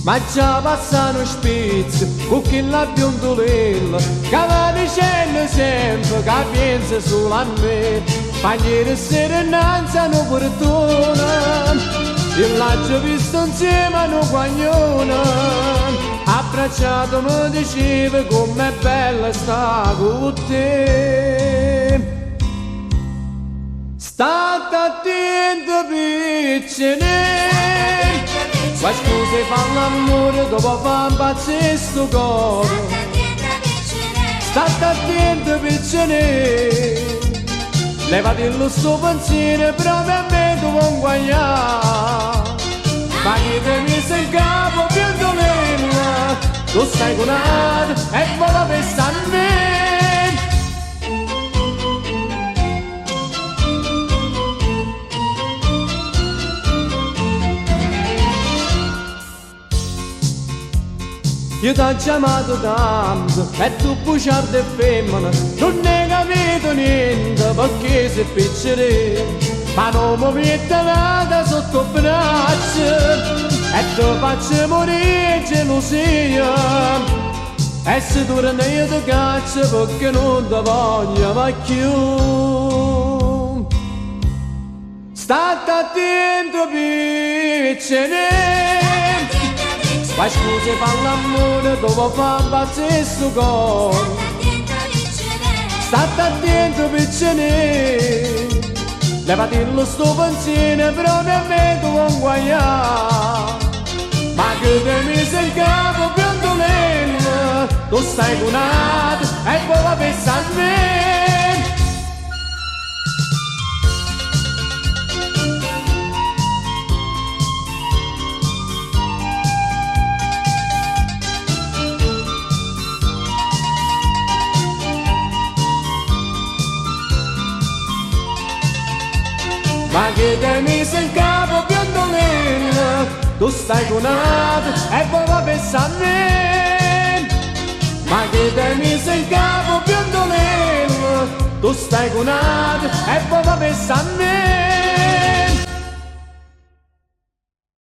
Ma già passano spizzi, con chi la biondolella, che va dicendo sempre che pensa solo a me. Pagniere serenanza non fortuna, il l'ho visto insieme a un guagnone, abbracciato mi diceva com'è bella sta con te. State attento piccine, ma scusi fa l'amore dopo fa impazzire sto cuore. State attento piccine, levatillo sto pensiero proprio a me tu vuoi guagliare. Ma chi te mise in capo più dolella, tu stai curato e vola pensa a me. Io t'ho chiamato tanto e tu bugiardo e femmina, non ne capito niente perché sei piccere, ma non mi mette nada sotto il braccio e ti faccio morire gelosia. E se torna io ti caccio perché non ti voglio mai più. State attento piccine, ma scusi fa l'amore dopo fa impazzire sto cuore. State attento piccine, levatillo sto pensiero proprio a me tu vuoi guagliare. Ma che te mise in capo biondolella, tu stai cunato e vola pensa a me. Ma che te mise in capo biondolella, tu stai cunato e vola pensa a me. Ma che te mise in capo biondolella, tu stai cunato e vola pensa a me.